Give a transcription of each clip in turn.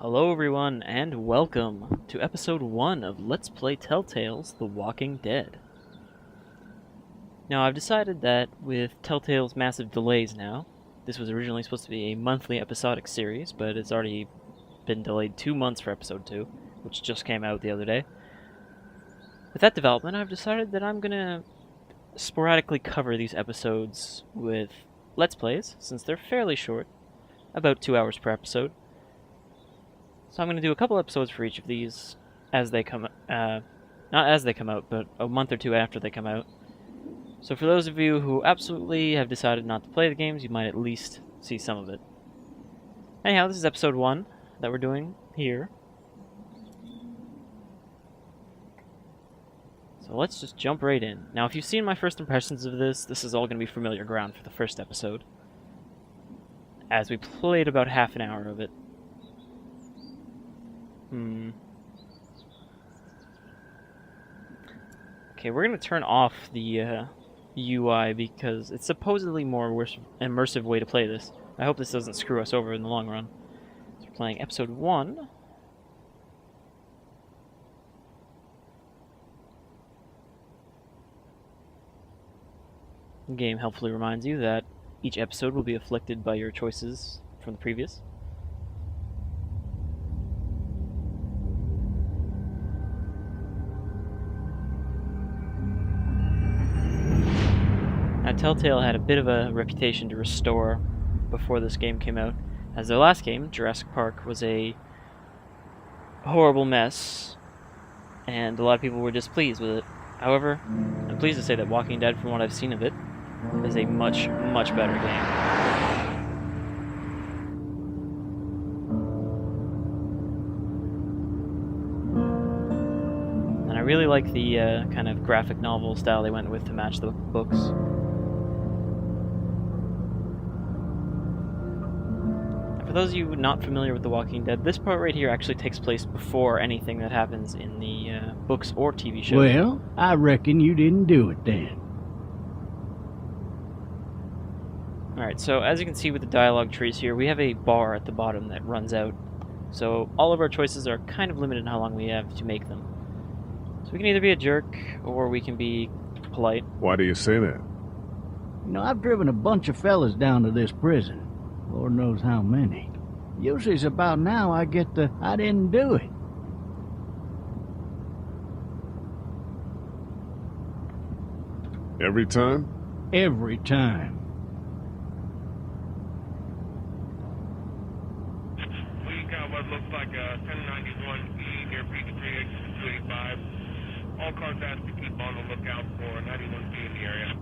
Hello everyone, and welcome to episode 1 of Let's Play Telltale's The Walking Dead. Now, I've decided that with Telltale's massive delays now, this was originally supposed to be a monthly episodic series, but it's already been delayed 2 months for episode 2, which just came out the other day. With that development, I've decided that I'm gonna sporadically cover these episodes with Let's Plays, since they're fairly short, about 2 hours per episode. So I'm going to do a couple episodes for each of these as they come not as they come out, but a month or two after they come out. So for those of you who absolutely have decided not to play the games, you might at least see some of it. Anyhow, this is episode 1 that we're doing here. So let's just jump right in. Now, if you've seen my first impressions of this is all going to be familiar ground for the first episode, as we played about half an hour of it. Okay, we're going to turn off the UI because it's supposedly more immersive way to play this. I hope this doesn't screw us over in the long run. So we're playing episode 1. The game helpfully reminds you that each episode will be afflicted by your choices from the previous. Now, Telltale had a bit of a reputation to restore before this game came out, as their last game, Jurassic Park, was a horrible mess, and a lot of people were displeased with it. However, I'm pleased to say that Walking Dead, from what I've seen of it, is a much, much better game. And I really like the kind of graphic novel style they went with to match the books. For those of you not familiar with The Walking Dead, this part right here actually takes place before anything that happens in the books or TV shows. Well, I reckon you didn't do it then. Alright, so as you can see with the dialogue trees here, we have a bar at the bottom that runs out. So all of our choices are kind of limited in how long we have to make them. So we can either be a jerk, or we can be polite. Why do you say that? You know, I've driven a bunch of fellas down to this prison. Lord knows how many. Usually it's about now I get the, I didn't do it. Every time? Every time. We got what looks like a 1091E near Peachtree, exit 285. All cars asked to keep on the lookout for 91B in the area.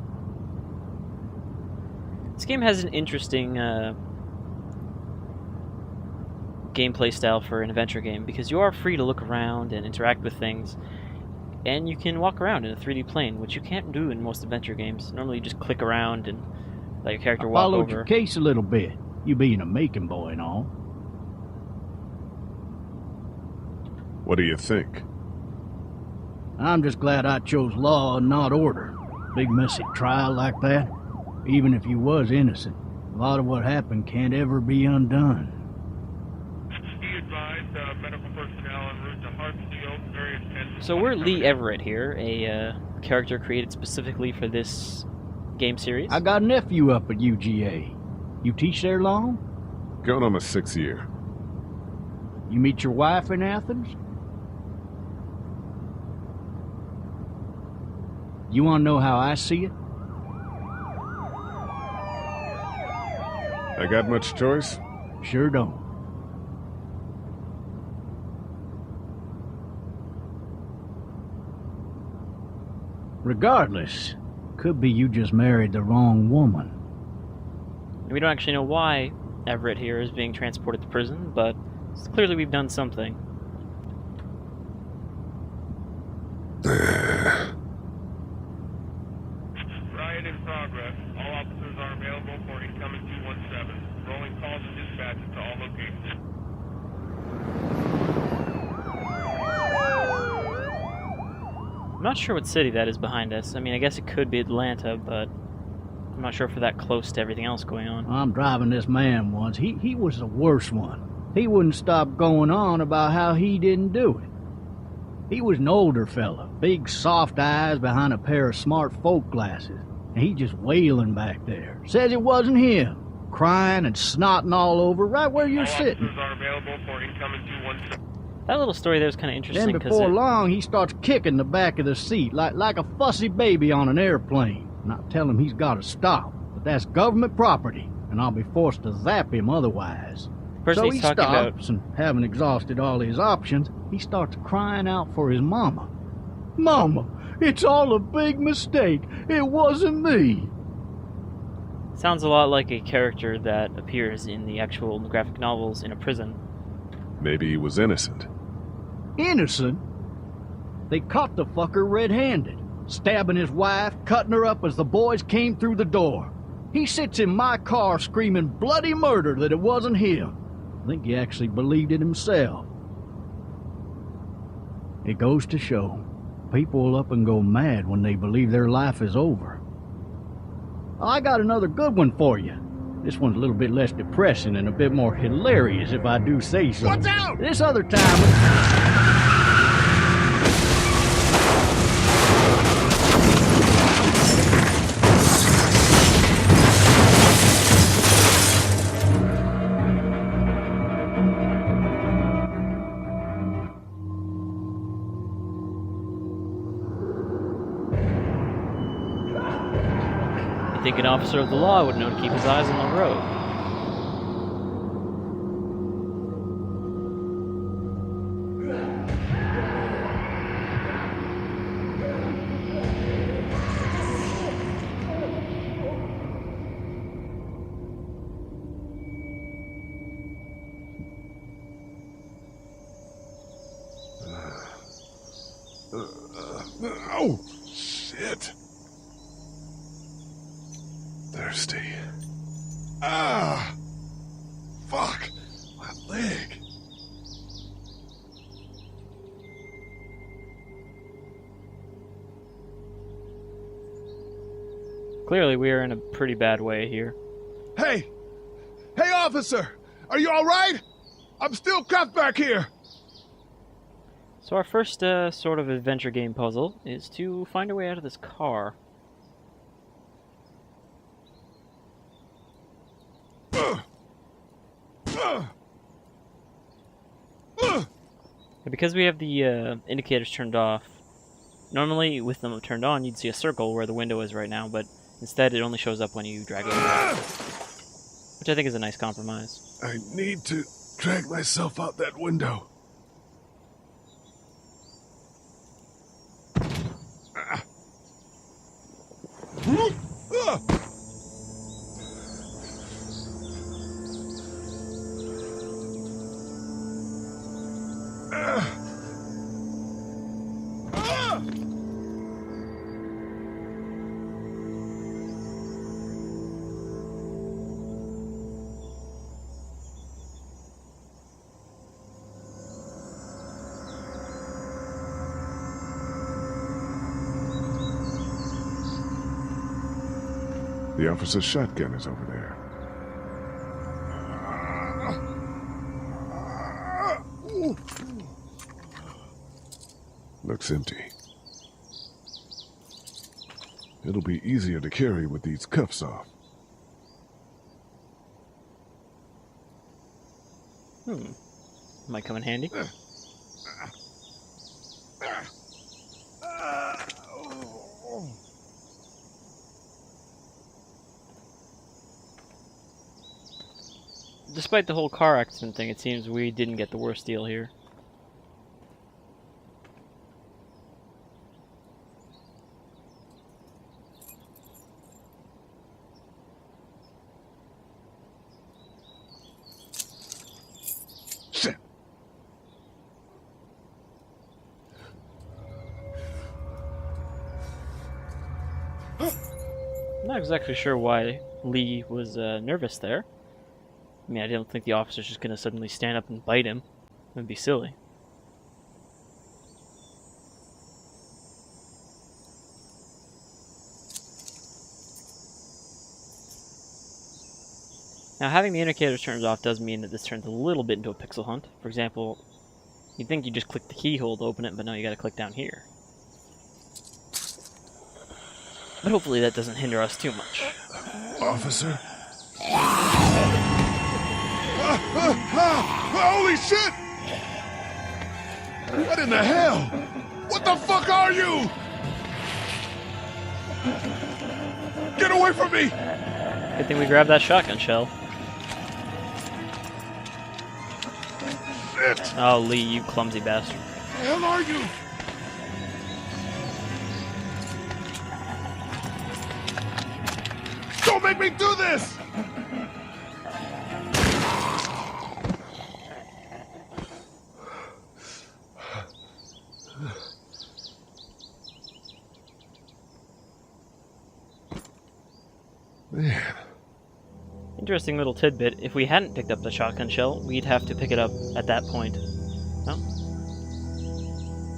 This game has an interesting gameplay style for an adventure game, because you are free to look around and interact with things, and you can walk around in a 3D plane, which you can't do in most adventure games. Normally you just click around and let your character walk over. Followed your case a little bit, you being a making boy and all. What do you think? I'm just glad I chose law and not order. Big messy trial like that, even if you was innocent, a lot of what happened can't ever be undone. Be advised, medical personnel en route to Hartsfield, various tents. So we're Lee Everett here, a character created specifically for this game series. I got a nephew up at UGA. You teach there long? Going on my 6th year. You meet your wife in Athens? You want to know how I see it? I got much choice? Sure don't. Regardless, could be you just married the wrong woman. We don't actually know why Everett here is being transported to prison, but clearly we've done something. Riot in progress. All officers are available for incoming 217. Rolling calls and dispatches to all locations. I'm not sure what city that is behind us. I mean, I guess it could be Atlanta, but I'm not sure if we're that close to everything else going on. I'm driving this man once. He was the worst one. He wouldn't stop going on about how he didn't do it. He was an older fella, big soft eyes behind a pair of smart folk glasses, and he just wailing back there. Says it wasn't him, crying and snotting all over right where you're sitting. Officers are available for incoming 217. That little story there is kind of interesting Then because before long, he starts kicking the back of the seat like a fussy baby on an airplane. And I tell him he's got to stop, but that's government property, and I'll be forced to zap him otherwise. person So he's he talking about. stops, and having exhausted all his options, he starts crying out for his mama. Mama, it's all a big mistake. It wasn't me. Sounds a lot like a character that appears in the actual graphic novels in a prison. Maybe he was innocent. Innocent? They caught the fucker red-handed, stabbing his wife, cutting her up as the boys came through the door. He sits in my car screaming bloody murder that it wasn't him. I think he actually believed it himself. It goes to show, people will up and go mad when they believe their life is over. I got another good one for you. This one's a little bit less depressing and a bit more hilarious, if I do say so. Watch out! This other time... You think an officer of the law would know to keep his eyes on the road? Oh, shit. Thirsty. Ah! Fuck! My leg. Clearly, we are in a pretty bad way here. Hey! Hey, officer! Are you alright? I'm still cuffed back here! So our first sort of adventure game puzzle is to find a way out of this car. And because we have the indicators turned off, normally with them turned on you'd see a circle where the window is right now, but instead it only shows up when you drag it over, which I think is a nice compromise. I need to drag myself out that window. The officer's shotgun is over there. Looks empty. It'll be easier to carry with these cuffs off. Might come in handy. Despite the whole car accident thing, it seems we didn't get the worst deal here. Shit! I'm not exactly sure why Lee was nervous there. I mean, I don't think the officer's just gonna suddenly stand up and bite him. It would be silly. Now, having the indicators turned off does mean that this turns a little bit into a pixel hunt. For example, you'd think you just click the keyhole to open it, but no, you gotta click down here. But hopefully that doesn't hinder us too much. Officer? Holy shit! What in the hell? What the fuck are you? Get away from me! Good thing we grabbed that shotgun shell. Shit! Oh, Lee, you clumsy bastard. What the hell are you? Don't make me do this! Man. Interesting little tidbit. If we hadn't picked up the shotgun shell, we'd have to pick it up at that point. No?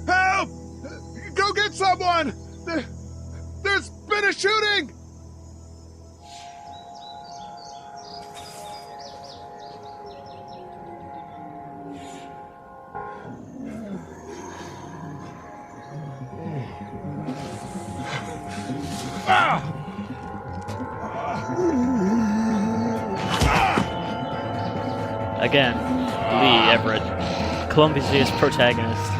Help! Go get someone! There's been a shooting! Ah! Again, Lee Everett, Columbia's protagonist.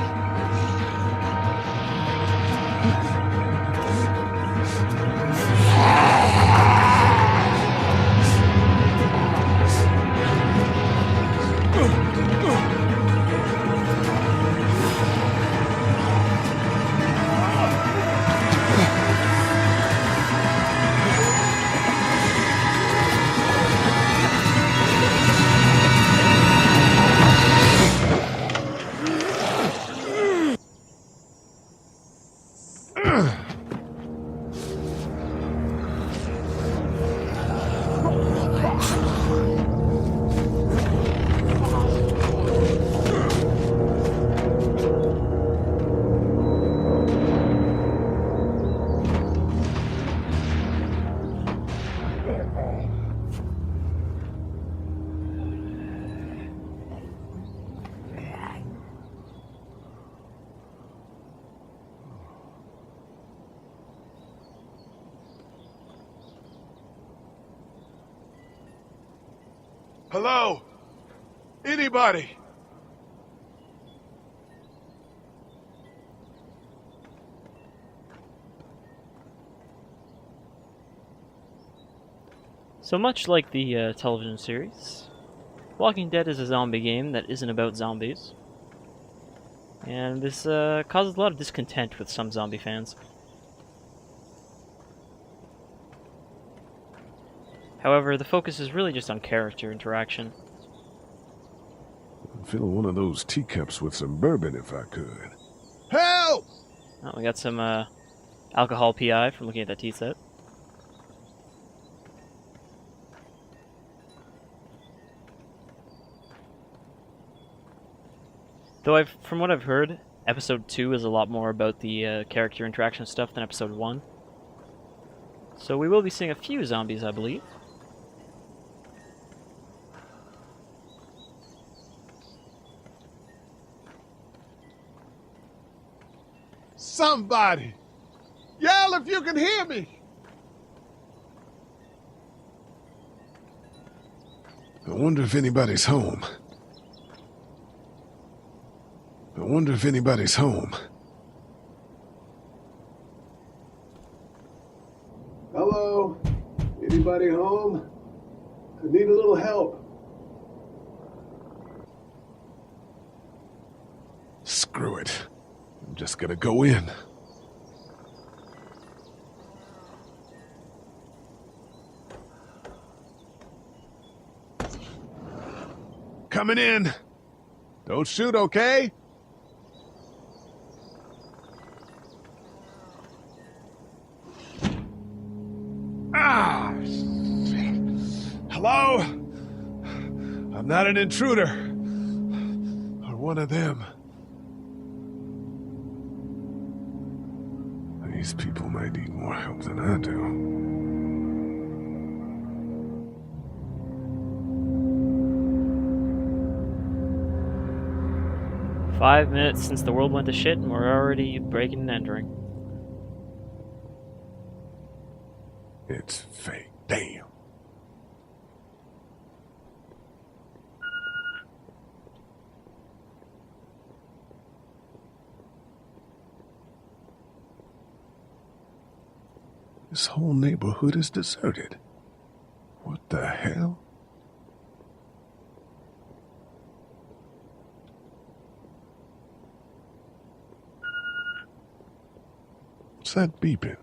Hello? Anybody? So much like the television series, Walking Dead is a zombie game that isn't about zombies. And this causes a lot of discontent with some zombie fans. However, the focus is really just on character interaction. I'd fill one of those teacups with some bourbon if I could. Help! Oh, we got some alcohol PI from looking at that tea set. Though from what I've heard, episode 2 is a lot more about the character interaction stuff than episode 1. So we will be seeing a few zombies, I believe. Somebody! Yell if you can hear me! I wonder if anybody's home. I wonder if anybody's home. Hello? Anybody home? I need a little help. Screw it. I'm just gonna go in. Coming in. Don't shoot, okay? Ah, shit. Hello? I'm not an intruder. Or one of them. These people might need more help than I do. 5 minutes since the world went to shit and we're already breaking and entering. It's fake. Damn. This whole neighborhood is deserted. What the hell? What's that beeping?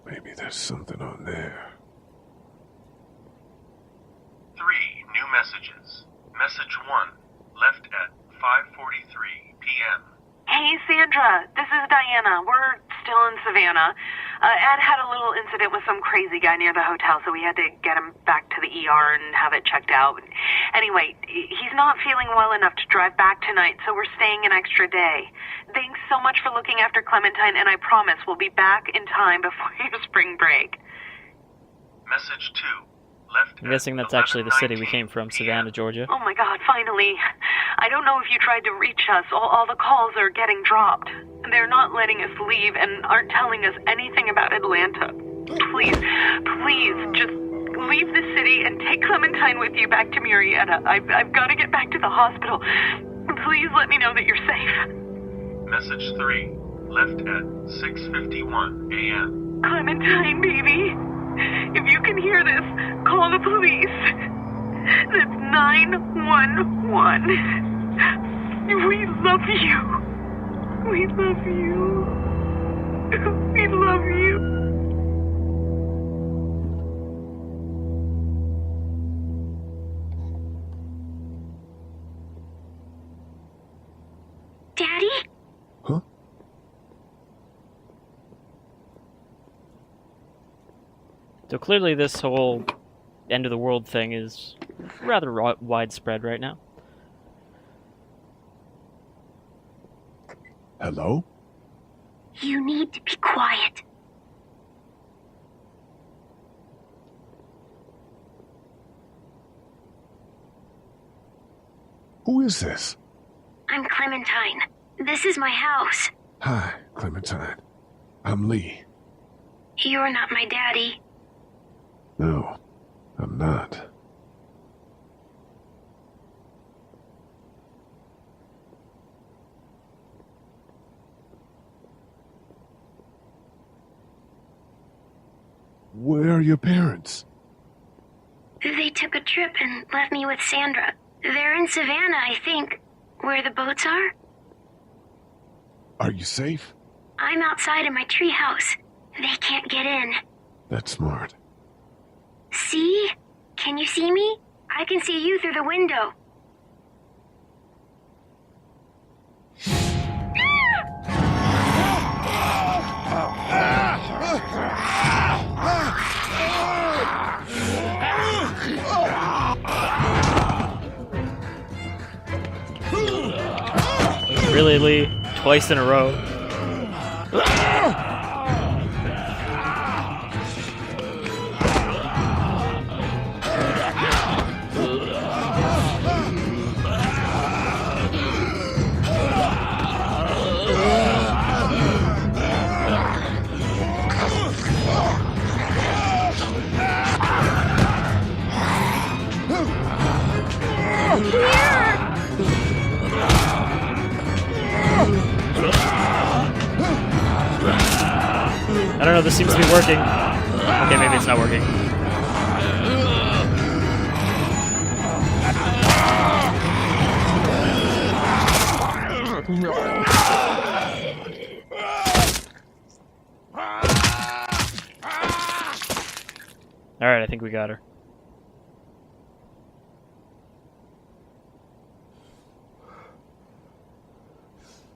Maybe there's something on there. 3 new messages. Message 1, left at 5:43 p.m. Hey, Sandra, this is Diana. We're still in Savannah. Ed had a little incident with some crazy guy near the hotel, so we had to get him back to the ER and have it checked out. Anyway, he's not feeling well enough to drive back tonight, so we're staying an extra day. Thanks so much for looking after Clementine, and I promise we'll be back in time before your spring break. Message 2, left I'm guessing that's actually the city we came from, Savannah, Georgia. Oh my God, finally. I don't know if you tried to reach us. All the calls are getting dropped. They're not letting us leave and aren't telling us anything about Atlanta. Please, just leave the city and take Clementine with you back to Murrieta. I've got to get back to the hospital. Please let me know that you're safe. Message 3, left at 6:51 a.m. Clementine, baby. If you can hear this, call the police. That's 911. We love you. We love you. We love you. Daddy? Huh? So clearly this whole end of the world thing is rather widespread right now. Hello? You need to be quiet. Who is this? I'm Clementine. This is my house. Hi, Clementine. I'm Lee. You're not my daddy. No, I'm not. Where are your parents? They took a trip and left me with Sandra. They're in Savannah, I think. Where the boats are? Are you safe? I'm outside in my treehouse. They can't get in. That's smart. See? Can you see me? I can see you through the window. Really, Lee? Twice in a row. I don't know, this seems to be working. Okay, maybe it's not working. Alright, I think we got her.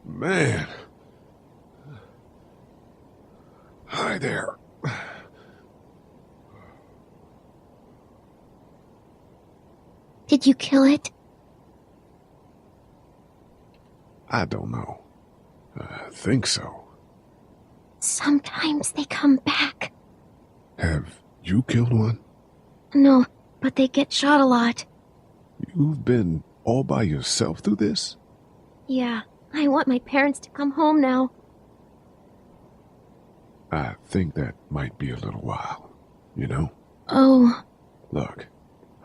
Man. Hi there. Did you kill it? I don't know. I think so. Sometimes they come back. Have you killed one? No, but they get shot a lot. You've been all by yourself through this? Yeah, I want my parents to come home now. I think that might be a little while, you know? Oh. Look,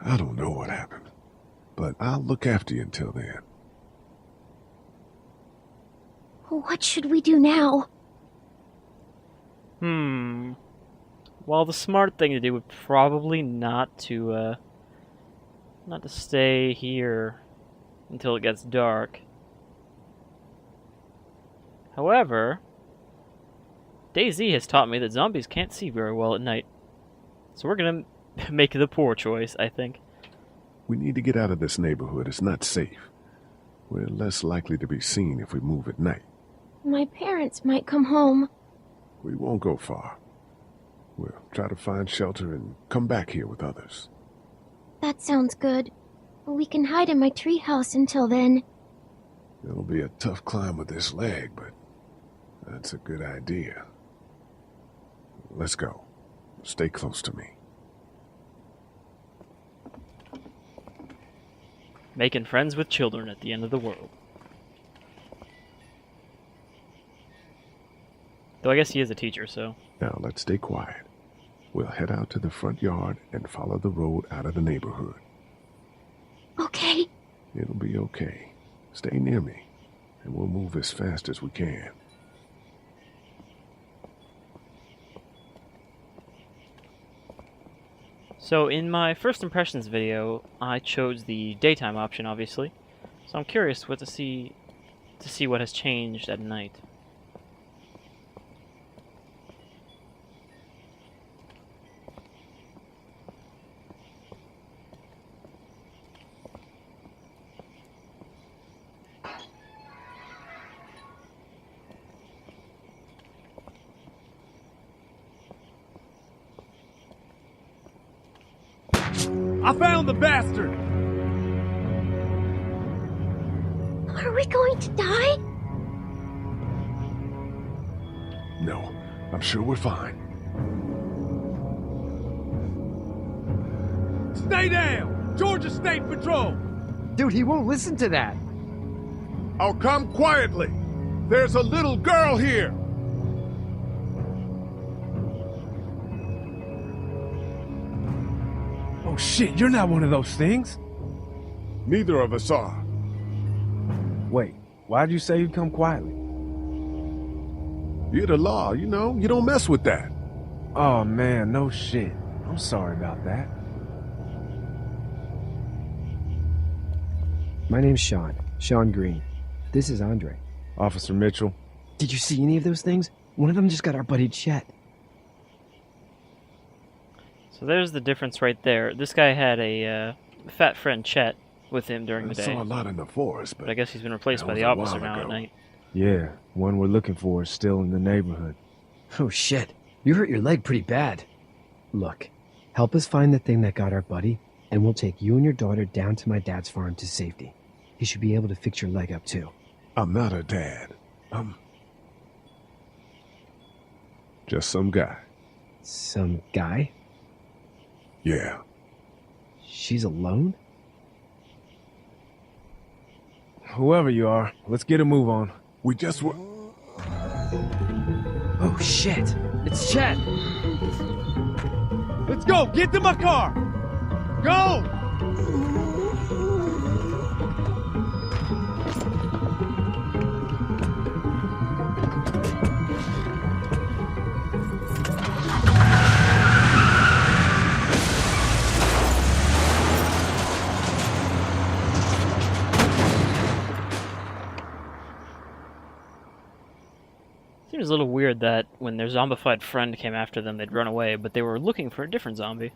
I don't know what happened, but I'll look after you until then. What should we do now? Well, the smart thing to do would probably not to stay here until it gets dark. However, DayZ has taught me that zombies can't see very well at night. So we're gonna make the poor choice, I think. We need to get out of this neighborhood. It's not safe. We're less likely to be seen if we move at night. My parents might come home. We won't go far. We'll try to find shelter and come back here with others. That sounds good. We can hide in my treehouse until then. It'll be a tough climb with this leg, but that's a good idea. Let's go. Stay close to me. Making friends with children at the end of the world. Though I guess he is a teacher, so... Now let's stay quiet. We'll head out to the front yard and follow the road out of the neighborhood. Okay. It'll be okay. Stay near me, and we'll move as fast as we can. So in my first impressions video, I chose the daytime option, obviously. So I'm curious to see what has changed at night. I found the bastard! Are we going to die? No, I'm sure we're fine. Stay down! Georgia State Patrol! Dude, he won't listen to that. Oh, come quietly! There's a little girl here! Oh shit, you're not one of those things. Neither of us are. Wait, why'd you say you'd come quietly? You're the law, you know. You don't mess with that. Oh man, no shit. I'm sorry about that. My name's Sean Green. This is Andre. Officer Mitchell. Did you see any of those things? One of them just got our buddy Chet. So there's the difference right there. This guy had a fat friend, Chet, with him during the I day. saw a lot in the forest, But I guess he's been replaced that by was the a while officer now at ago. night. Yeah, one we're looking for is still in the neighborhood. Oh shit, you hurt your leg pretty bad. Look, help us find the thing that got our buddy, and we'll take you and your daughter down to my dad's farm to safety. He should be able to fix your leg up too. I'm not her dad. I'm just some guy. Some guy? Yeah. She's alone? Whoever you are, let's get a move on. We just were... Oh shit, it's Chet! Let's go! Get to my car! Go! Seems a little weird that when their zombified friend came after them, they'd run away, but they were looking for a different zombie.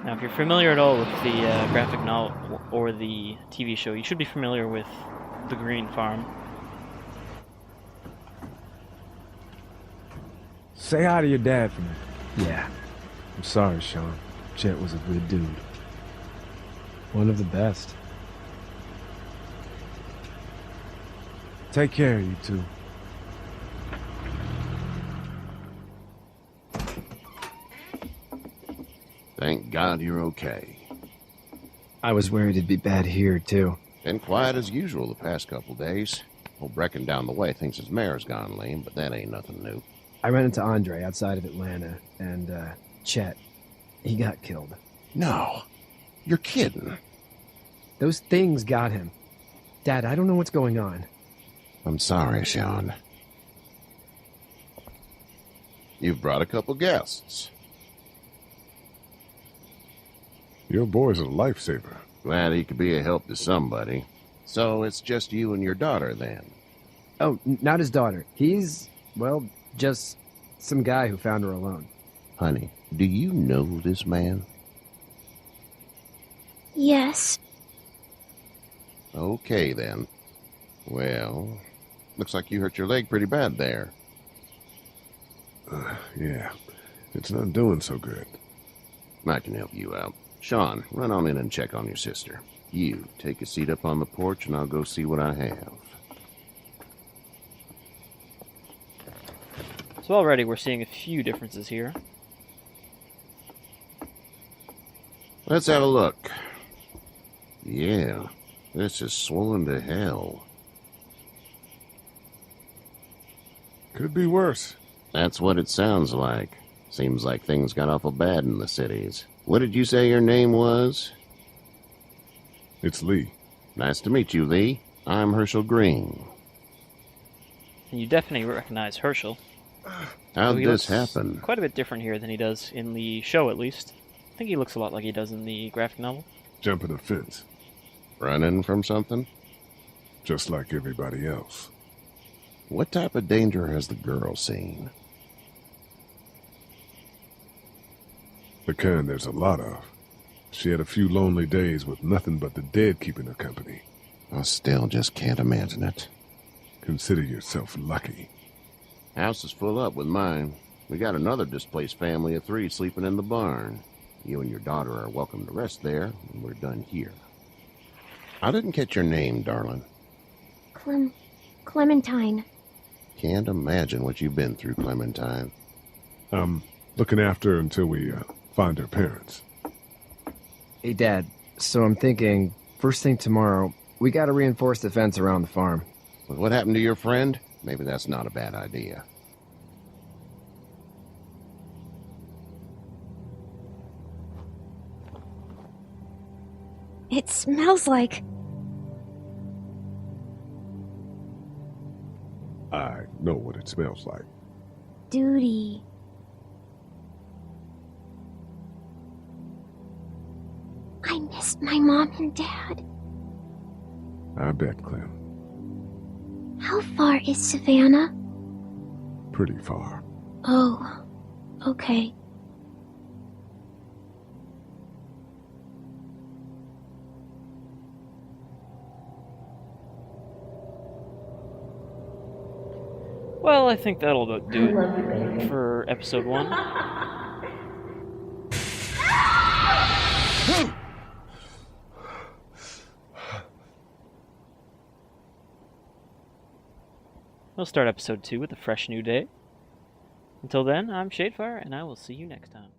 Now, if you're familiar at all with the graphic novel or the TV show, you should be familiar with the Green Farm. Say hi to your dad for me. Yeah, I'm sorry, Sean. Chet was a good dude. one of the best. Take care, you two. Thank God you're okay. I was worried it'd be bad here, too. Been quiet as usual the past couple days. Old Brecken down the way thinks his mare's gone lame, but that ain't nothing new. I ran into Andre outside of Atlanta, and, Chet. He got killed. No. You're kidding. Those things got him. Dad, I don't know what's going on. I'm sorry, Sean. You've brought a couple guests. Your boy's a lifesaver. Glad he could be a help to somebody. So it's just you and your daughter, then? Oh, not his daughter. He's, well, just some guy who found her alone. Honey, do you know this man? Yes. Okay, then. Well, looks like you hurt your leg pretty bad there. Yeah, it's not doing so good. I can help you out. Sean, run on in and check on your sister. You, take a seat up on the porch and I'll go see what I have. So already we're seeing a few differences here. Let's have a look. Yeah, this is swollen to hell. Could be worse. That's what it sounds like. Seems like things got awful bad in the cities. What did you say your name was? It's Lee. Nice to meet you, Lee. I'm Herschel Green. And you definitely recognize Herschel. How'd He this looks happen? quite a bit different here than he does in the show, at least. I think he looks a lot like he does in the graphic novel. Jumping a fence. Running from something? Just like everybody else. What type of danger has the girl seen? The kind there's a lot of. She had a few lonely days with nothing but the dead keeping her company. I still just can't imagine it. Consider yourself lucky. House is full up with mine. We got another displaced family of 3 sleeping in the barn. You and your daughter are welcome to rest there, and we're done here. I didn't catch your name, darling. Clementine. Can't imagine what you've been through, Clementine. I'm looking after her until we find her parents. Hey, Dad, so I'm thinking, first thing tomorrow, we gotta reinforce the fence around the farm. With what happened to your friend? Maybe that's not a bad idea. It smells like... I know what it smells like. duty. I miss my mom and dad. I bet, Clem. How far is Savannah? Pretty far. Oh, okay. Well, I think that'll about do it for episode 1. We'll start episode 2 with a fresh new day. Until then, I'm Shadefire, and I will see you next time.